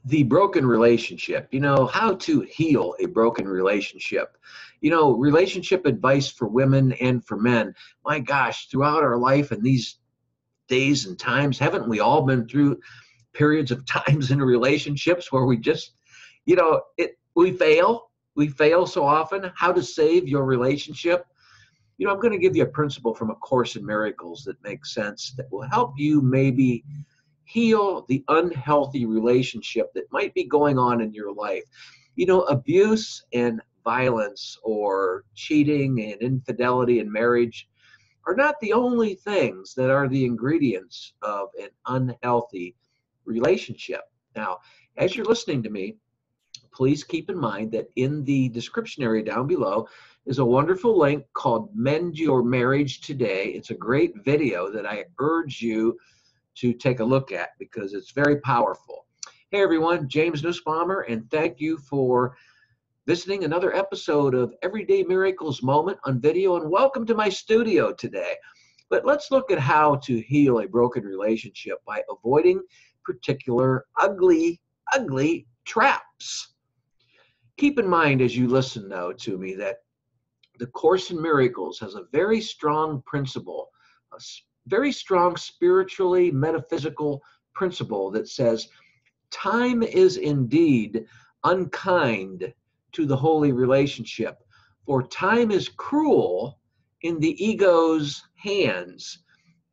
The broken relationship, how to heal a broken relationship. Relationship advice for women and for men. My gosh, throughout our life and these days and times, haven't we all been through periods of times in relationships where we just, we fail. We fail so often. How to save your relationship. I'm going to give you a principle from A Course in Miracles that makes sense, that will help you maybe heal the unhealthy relationship that might be going on in your life. Abuse and violence or cheating and infidelity in marriage are not the only things that are the ingredients of an unhealthy relationship. Now, as you're listening to me, please keep in mind that in the description area down below is a wonderful link called Mend Your Marriage Today. It's a great video that I urge you to take a look at because it's very powerful. Hey everyone, James Nussbaumer, and thank you for visiting another episode of Everyday Miracles Moment on video, and welcome to my studio today. But let's look at how to heal a broken relationship by avoiding particular ugly traps. Keep in mind as you listen though to me that the Course in Miracles has a very strong principle, a very strong spiritually metaphysical principle that says time is indeed unkind to the holy relationship, for time is cruel in the ego's hands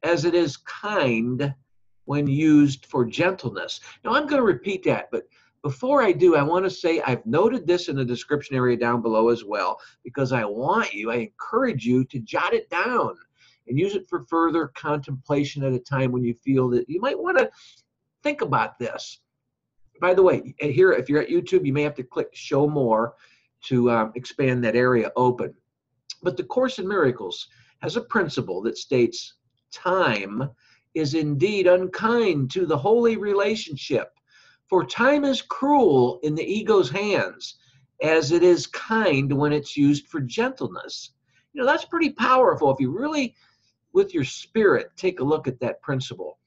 as it is kind when used for gentleness. Now I'm going to repeat that, but before I do, I want to say I've noted this in the description area down below as well, because I encourage you to jot it down and use it for further contemplation at a time when you feel that you might want to think about this. By the way, here, if you're at YouTube, you may have to click Show More to expand that area open. But the Course in Miracles has a principle that states time is indeed unkind to the holy relationship, for time is cruel in the ego's hands as it is kind when it's used for gentleness. That's pretty powerful if you really, with your spirit, take a look at that principle.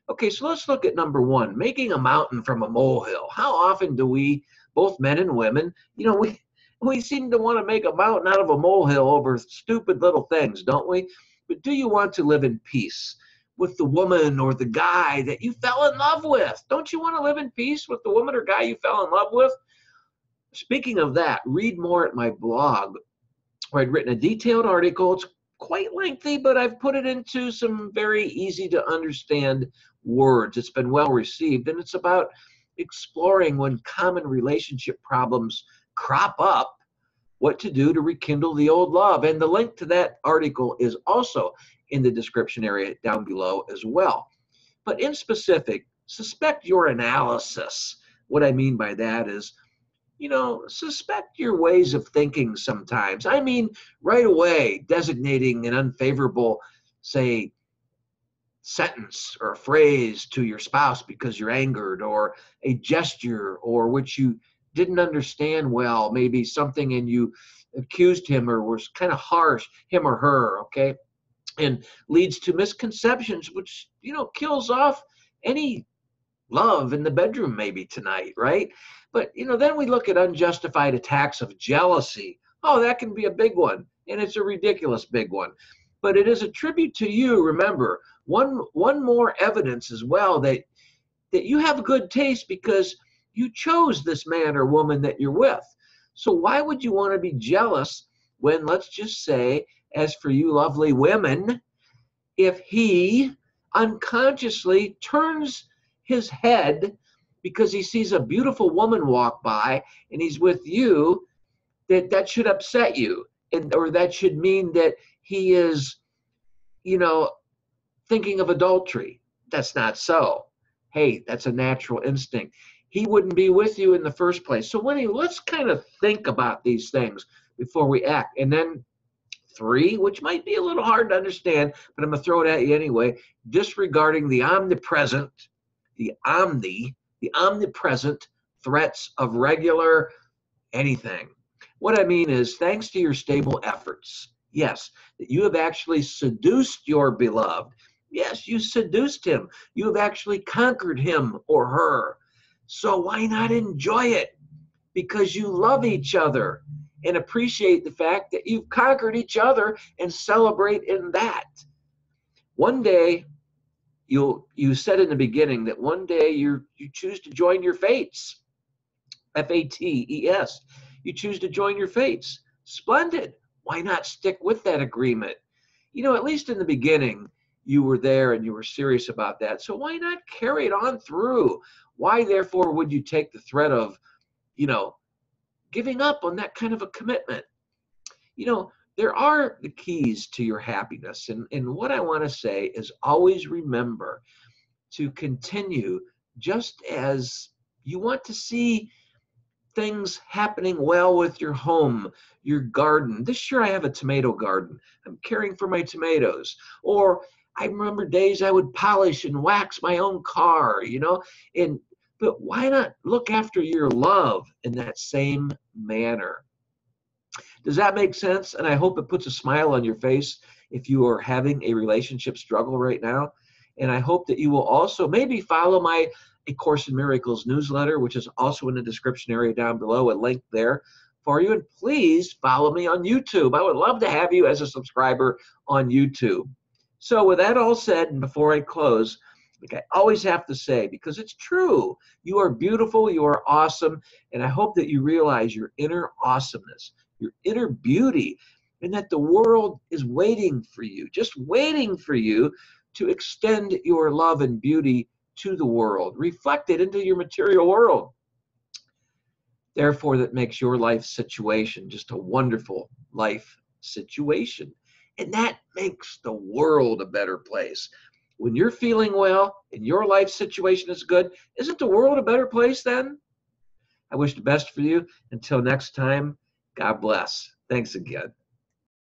Okay, so let's look at number one, making a mountain from a molehill. How often do we, both men and women, we seem to want to make a mountain out of a molehill over stupid little things, don't we? But do you want to live in peace with the woman or the guy that you fell in love with? Don't you want to live in peace with the woman or guy you fell in love with? Speaking of that, read more at my blog, where I'd written a detailed article. It's quite lengthy, but I've put it into some very easy to understand words. It's been well received, and it's about exploring when common relationship problems crop up, what to do to rekindle the old love. And the link to that article is also in the description area down below as well. But in specific, suspect your analysis. What I mean by that is, suspect your ways of thinking sometimes. I mean, right away, designating an unfavorable, say, sentence or a phrase to your spouse because you're angered, or a gesture, or which you didn't understand well, maybe something, and you accused him or was kind of harsh, him or her, okay? And leads to misconceptions, which, kills off any love in the bedroom maybe tonight, right? But, then we look at unjustified attacks of jealousy. Oh, that can be a big one, and it's a ridiculous big one. But it is a tribute to you, remember, one more evidence as well that you have good taste because you chose this man or woman that you're with. So why would you want to be jealous when, let's just say, as for you lovely women, if he unconsciously turns his head because he sees a beautiful woman walk by and he's with you, that should upset you, or that should mean that he is, thinking of adultery. That's not so. Hey, that's a natural instinct. He wouldn't be with you in the first place. So let's kind of think about these things before we act. And then 3, which might be a little hard to understand, but I'm going to throw it at you anyway, disregarding the omnipresent threats of regular anything. What I mean is, thanks to your stable efforts, yes, that you have actually seduced your beloved. Yes, you seduced him. You have actually conquered him or her. So why not enjoy it? Because you love each other and appreciate the fact that you've conquered each other and celebrate in that. One day, you said in the beginning that one day you choose to join your fates. Fates. You choose to join your fates. Splendid. Why not stick with that agreement? At least in the beginning, you were there and you were serious about that. So why not carry it on through? Why, therefore, would you take the threat of, you know, giving up on that kind of a commitment? There are the keys to your happiness. And what I want to say is always remember to continue just as you want to see things happening well with your home, your garden. This year I have a tomato garden. I'm caring for my tomatoes. Or I remember days I would polish and wax my own car, but why not look after your love in that same manner? Does that make sense? And I hope it puts a smile on your face if you are having a relationship struggle right now. And I hope that you will also maybe follow my A Course in Miracles newsletter, which is also in the description area down below, a link there for you. And please follow me on YouTube. I would love to have you as a subscriber on YouTube. So with that all said, and before I close, like I always have to say, because it's true, you are beautiful, you are awesome, and I hope that you realize your inner awesomeness, your inner beauty, and that the world is waiting for you, just waiting for you to extend your love and beauty to the world, reflect it into your material world. Therefore, that makes your life situation just a wonderful life situation. And that makes the world a better place. When you're feeling well and your life situation is good, isn't the world a better place then? I wish the best for you. Until next time, God bless. Thanks again.